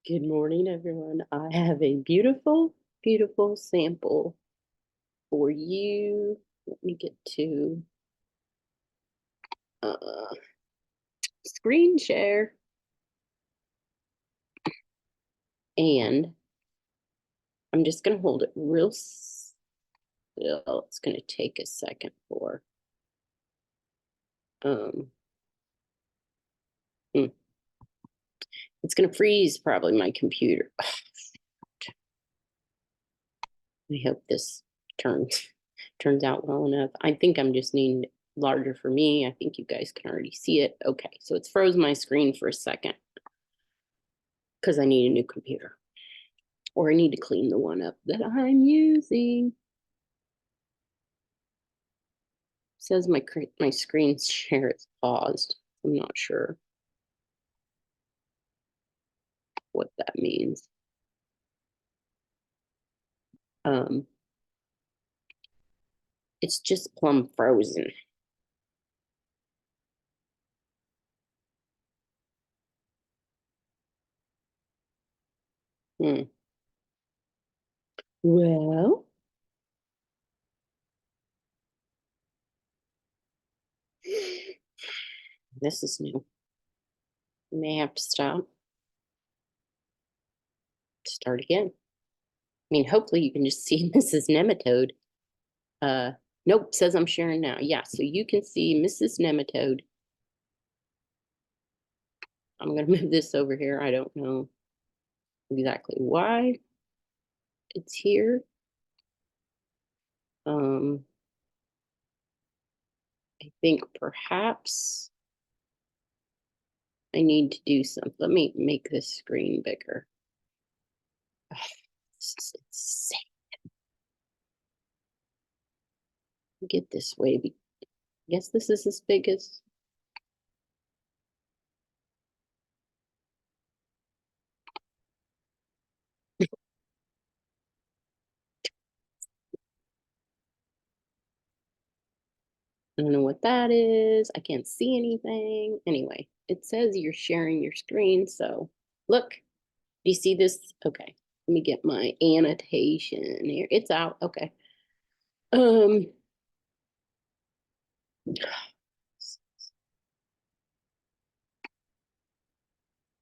Good morning, everyone. I have a beautiful, beautiful sample for you. Let me get to screen share. And I'm just going to hold it real still. It's going to take a second for it's going to freeze probably my computer. I hope this turns out well enough. I think I'm just needing it larger for me. I think you guys can already see it. Okay, so it's froze my screen for a second because I need a new computer, or I need to clean the one up that I'm using. It says my screen share is paused. I'm not sure what that means. It's just plumb frozen. Well, this is new. You may have to stop. Start again. I mean, hopefully you can just see Mrs. Nematode. Nope, says I'm sharing now. Yeah, so you can see Mrs. Nematode. I'm going to move this over here. I don't know exactly why it's here. I think perhaps I need to do something. Let me make this screen bigger. Oh, this is insane. Get this way. I guess this is as big as. I don't know what that is. I can't see anything. Anyway, it says you're sharing your screen. So look, do you see this? Okay, let me get my annotation here. It's out. Okay.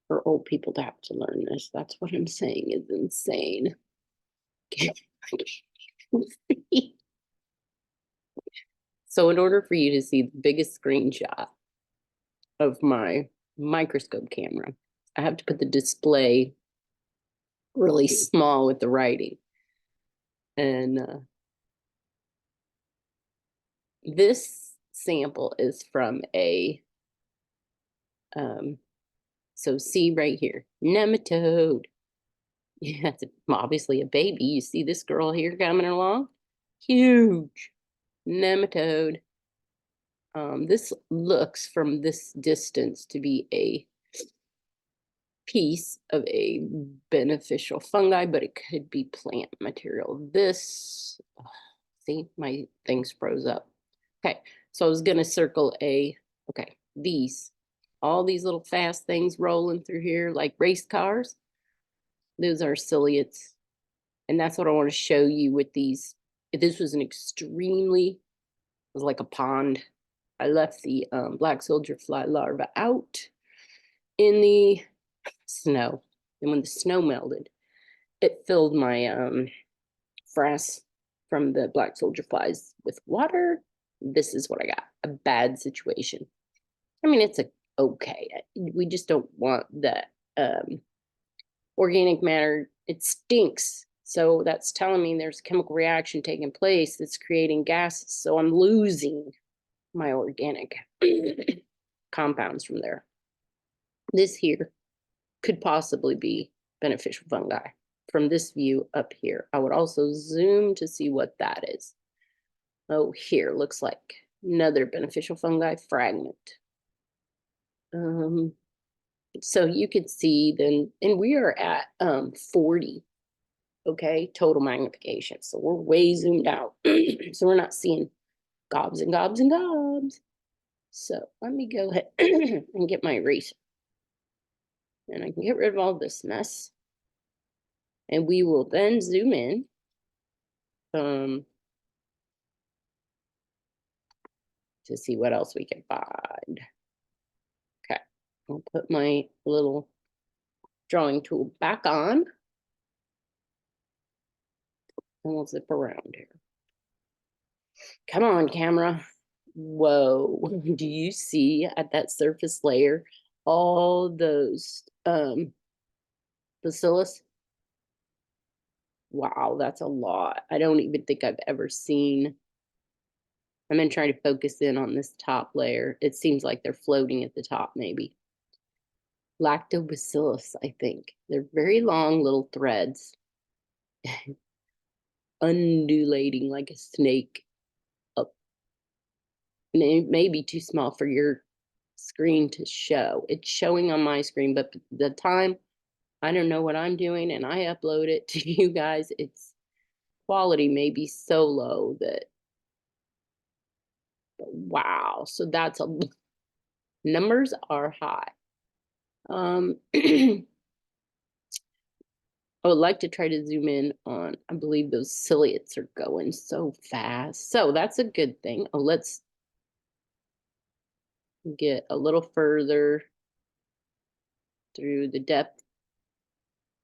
For old people to have to learn this. That's what I'm saying is insane. So in order for you to see the biggest screenshot of my microscope camera, I have to put the display really small with the writing. And this sample is from so see right here, nematode. Yeah, it's obviously a baby. You see this girl here coming along? Huge nematode. This looks from this distance to be a piece of a beneficial fungi, but it could be plant material. This, see, my thing's froze up. Okay, so I was gonna circle okay, all these little fast things rolling through here like race cars. Those are ciliates. And that's what I want to show you with these. If this was it was like a pond. I left the black soldier fly larva out in the snow. And when the snow melted, it filled my frass from the black soldier flies with water. This is what I got, a bad situation. I mean, it's okay. We just don't want that organic matter. It stinks. So that's telling me there's a chemical reaction taking place that's creating gases. So I'm losing my organic compounds from there. This here could possibly be beneficial fungi from this view up here. I would also zoom to see what that is. Oh, here looks like another beneficial fungi fragment. So you could see then, and we are at 40, okay, total magnification. So we're way zoomed out. So we're not seeing gobs and gobs and gobs. So let me go ahead and get my eraser. And I can get rid of all this mess. And we will then zoom in. To see what else we can find. Okay, I'll put my little drawing tool back on. And we'll zip around here. Come on, camera. Whoa, do you see at that surface layer all those bacillus? Wow, that's a lot. I don't even think I've ever seen. I'm gonna try to focus in on this top layer. It seems like they're floating at the top, maybe. Lactobacillus, I think. They're very long little threads, undulating like a snake up. And it may be too small for your screen to show. It's showing on my screen, but the time I don't know what I'm doing and I upload it to you guys, its quality may be so low that, wow. So that's a, numbers are high. I would like to try to zoom in on, I believe those ciliates are going so fast. So that's a good thing. Oh, let's get a little further through the depth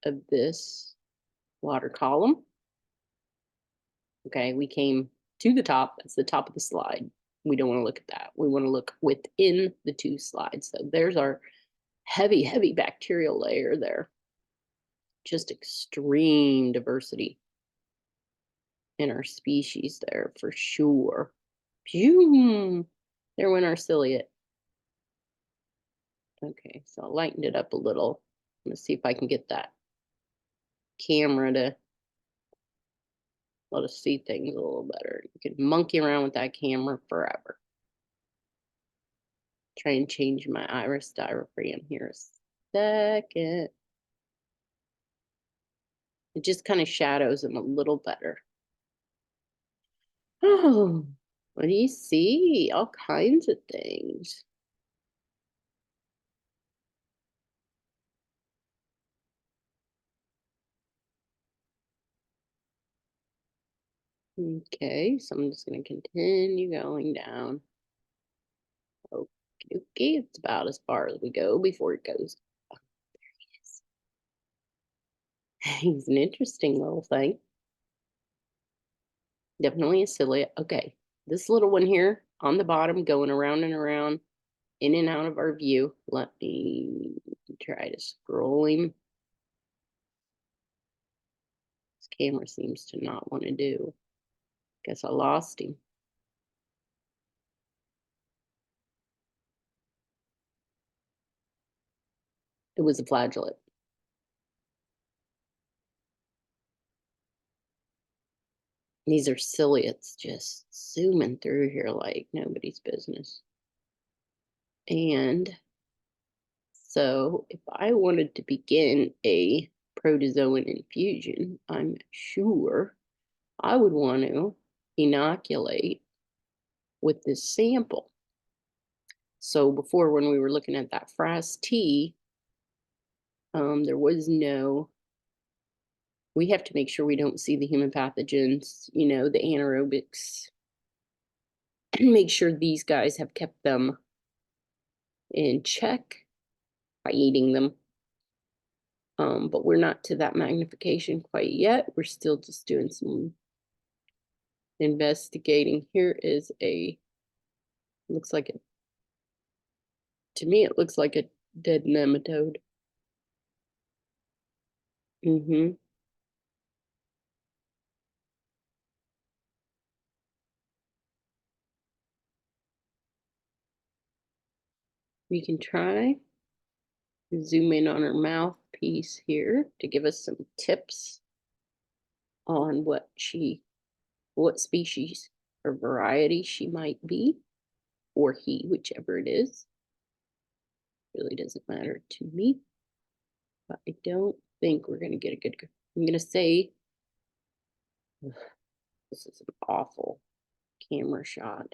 of this water column. Okay, we came to the top. That's the top of the slide. We don't want to look at that. We want to look within the two slides. So there's our heavy, heavy bacterial layer there. Just extreme diversity in our species there for sure. Phew. There went our ciliate. Okay, so I lightened it up a little. Let's see if I can get that camera to let us see things a little better. You can monkey around with that camera forever. Try and change my iris diaphragm here a second. It just kind of shadows them a little better. Oh, what do you see? All kinds of things. Okay, so I'm just going to continue going down. Okay, it's about as far as we go before it goes. Oh, there he is. He's an interesting little thing. Definitely a ciliate. Okay, this little one here on the bottom going around and around, in and out of our view. Let me try to scroll him. This camera seems to not want to do. Guess I lost him. It was a flagellate. These are ciliates just zooming through here like nobody's business. And so if I wanted to begin a protozoan infusion, I'm sure I would want to inoculate with this sample. So before, when we were looking at that Fras T, there was no, we have to make sure we don't see the human pathogens, you know, the anaerobics, and make sure these guys have kept them in check by eating them. But we're not to that magnification quite yet. We're still just doing some investigating. Here is a, looks like it, to me it looks like a dead nematode. We can try zoom in on her mouthpiece here to give us some tips on what species or variety she might be, or he, whichever it is. Really doesn't matter to me, but I don't think we're going to get a good, I'm going to say, this is an awful camera shot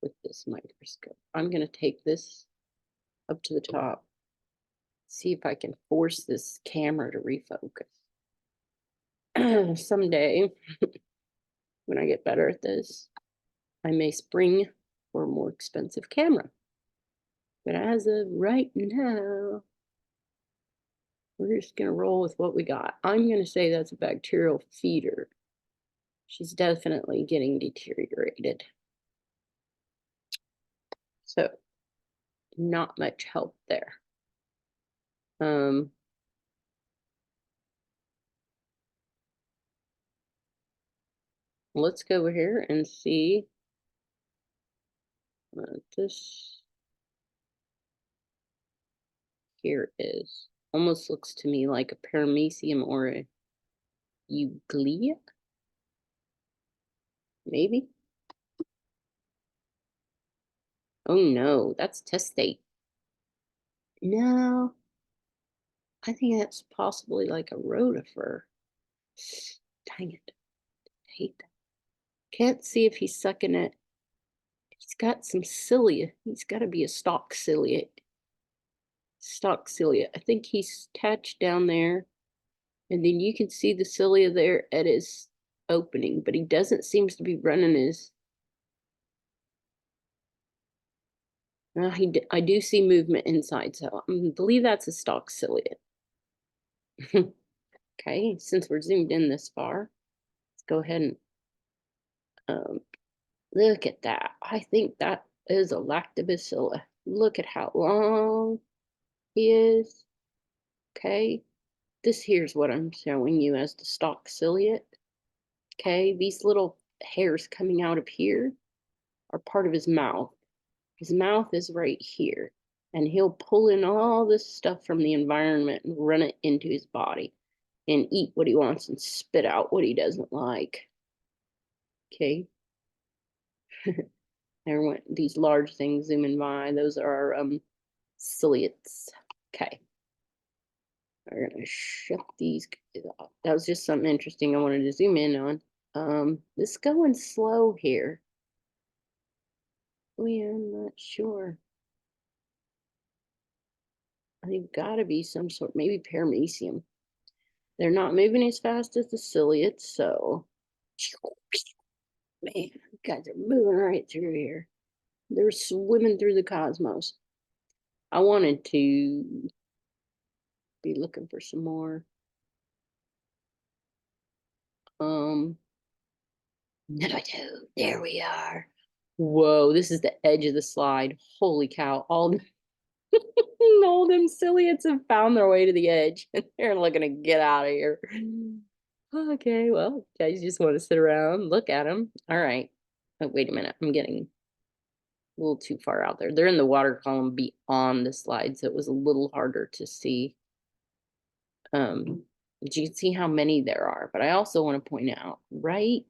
with this microscope. I'm going to take this up to the top See if I can force this camera to refocus. Someday, when I get better at this, I may spring for a more expensive camera. But as of right now, we're just going to roll with what we got. I'm going to say that's a bacterial feeder. She's definitely getting deteriorated. So, not much help there. Let's go over here and see what this here is. Almost looks to me like a paramecium or a euglia. Maybe. Oh no, that's testate. No, I think that's possibly like a rotifer. Dang it. I hate that. Can't see if he's sucking it. He's got some cilia. He's got to be a stalk cilia. Stalk cilia. I think he's attached down there. And then you can see the cilia there at his opening, but he doesn't seem to be running his. I do see movement inside, so I believe that's a stalk cilia. Okay, since we're zoomed in this far, let's go ahead and look at that. I think that is a lactobacillus. Look at how long he is. Okay, this here's what I'm showing you as the stalk cilia. Okay, these little hairs coming out of here are part of his mouth. His mouth is right here, and he'll pull in all this stuff from the environment and run it into his body and eat what he wants and spit out what he doesn't like. Okay. There went these large things zooming by. Those are our ciliates. Okay. We're gonna shut these off. That was just something interesting I wanted to zoom in on. This going slow here. Oh yeah, I'm not sure. I think gotta be some sort, maybe paramecium. They're not moving as fast as the ciliates, so man, you guys are moving right through here. They're swimming through the cosmos. I wanted to be looking for some more. Nematode. There we are. Whoa, this is the edge of the slide. Holy cow! All all them ciliates have found their way to the edge, and they're looking to get out of here. Okay, well, guys just want to sit around, look at them. All right. Oh, wait a minute. I'm getting a little too far out there. They're in the water column beyond the slide, so it was a little harder to see. But you can see how many there are. But I also want to point out, right?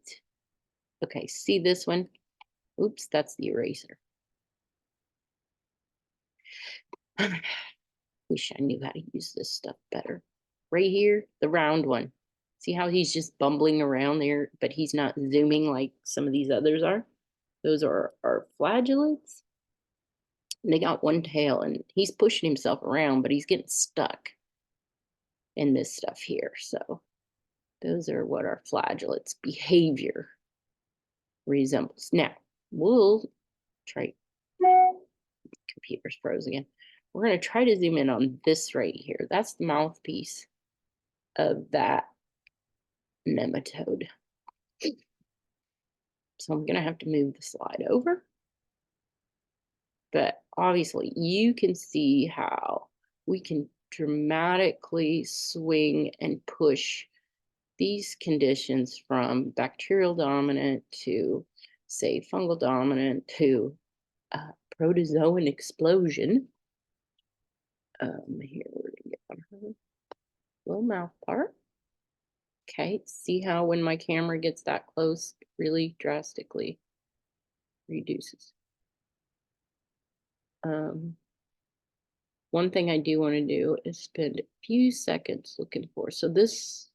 Okay, see this one? Oops, that's the eraser. Wish I knew how to use this stuff better. Right here, the round one. See how he's just bumbling around there, but he's not zooming like some of these others are? Those are our flagellates. They got one tail, and he's pushing himself around, but he's getting stuck in this stuff here. So those are what our flagellates behavior resembles. Now, we'll try. Computer's froze again. We're going to try to zoom in on this right here. That's the mouthpiece of that nematode. So I'm going to have to move the slide over. But obviously, you can see how we can dramatically swing and push these conditions from bacterial dominant to, say, fungal dominant to protozoan explosion. Here we're going to get on her little mouth part. Okay, see how when my camera gets that close, it really drastically reduces. One thing I do want to do is spend a few seconds looking for. So this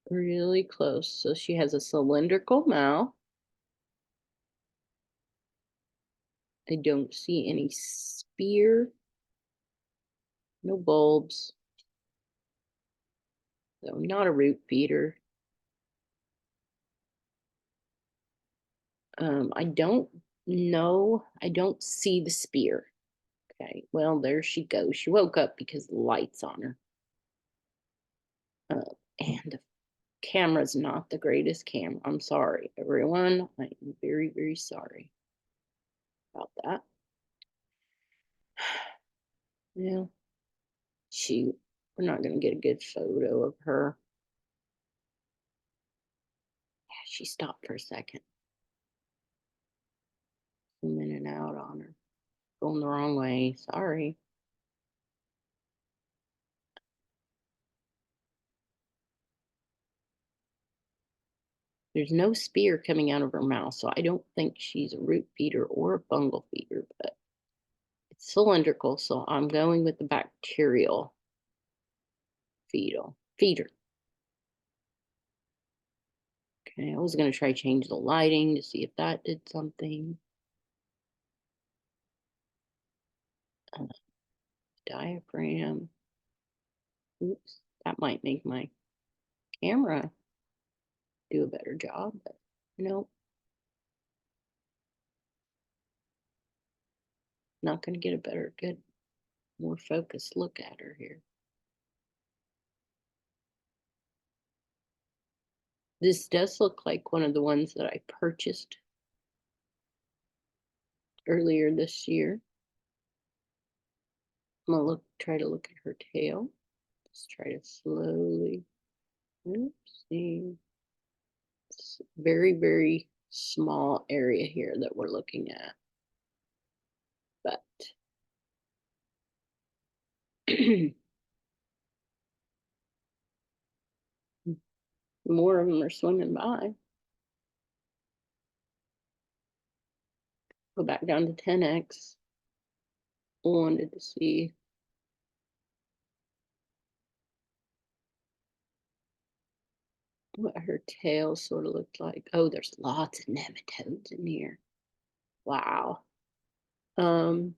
really close. So she has a cylindrical mouth. I don't see any spear. No bulbs. So not a root feeder. I don't know. I don't see the spear. Okay, well, there she goes. She woke up because the light's on her. And the camera's not the greatest camera. I'm sorry, everyone. I'm very, very sorry about that. Well, shoot, we're not going to get a good photo of her. Yeah, she stopped for a second. Zoom in and out on her. Going the wrong way. Sorry. There's no spear coming out of her mouth, so I don't think she's a root feeder or a fungal feeder, but it's cylindrical, so I'm going with the bacterial feeder. Okay, I was going to try change the lighting to see if that did something. Diaphragm. Oops, that might make my camera do a better job, but no, not going to get a better, good, more focused look at her here. This does look like one of the ones that I purchased earlier this year. I'm gonna try to look at her tail. Just try to slowly. Oopsie. It's a very, very small area here that we're looking at. But more of them are swimming by. Go back down to 10x. Wanted to see what her tail sort of looked like. Oh, there's lots of nematodes in here. Wow. I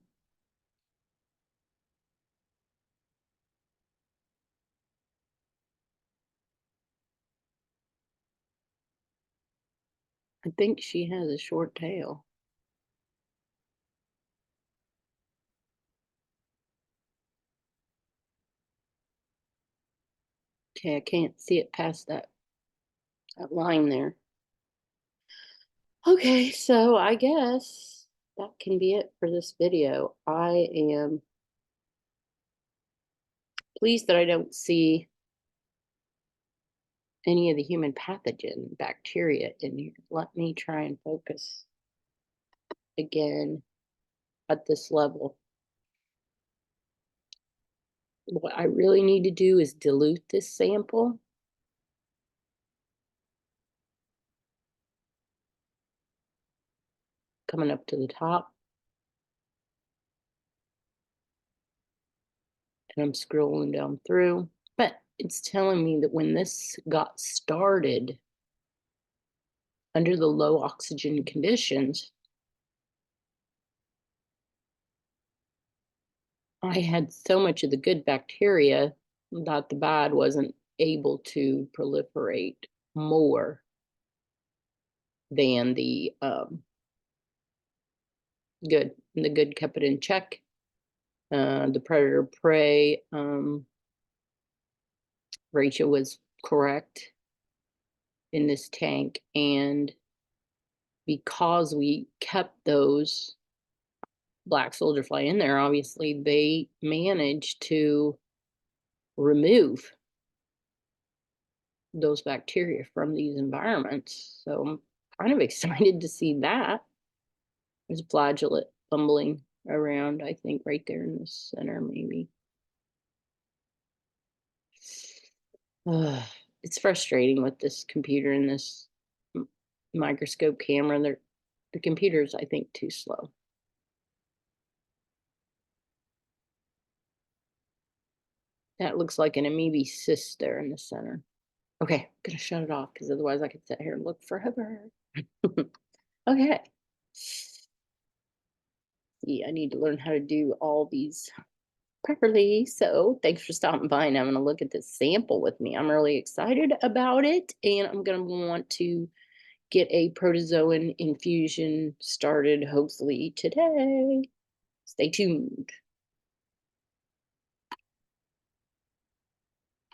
think she has a short tail. Okay, I can't see it past that line there. Okay, so I guess that can be it for this video. I am pleased that I don't see any of the human pathogen bacteria in here. Let me try and focus again at this level. What I really need to do is dilute this sample. Coming up to the top. And I'm scrolling down through. But it's telling me that when this got started under the low oxygen conditions, I had so much of the good bacteria that the bad wasn't able to proliferate more than the good. And the good kept it in check. The predator prey ratio was correct in this tank, and because we kept those black soldier fly in there, obviously they managed to remove those bacteria from these environments. So I'm kind of excited to see that. There's a flagellate bumbling around, I think, right there in the center, maybe. It's frustrating with this computer and this microscope camera. The computer's, I think, too slow. That looks like an amoeba cyst there in the center. Okay, I'm gonna shut it off because otherwise I could sit here and look forever. Okay. see, I need to learn how to do all these properly. So thanks for stopping by and having a look at this sample with me. I'm really excited about it, and I'm going to want to get a protozoan infusion started hopefully today. Stay tuned.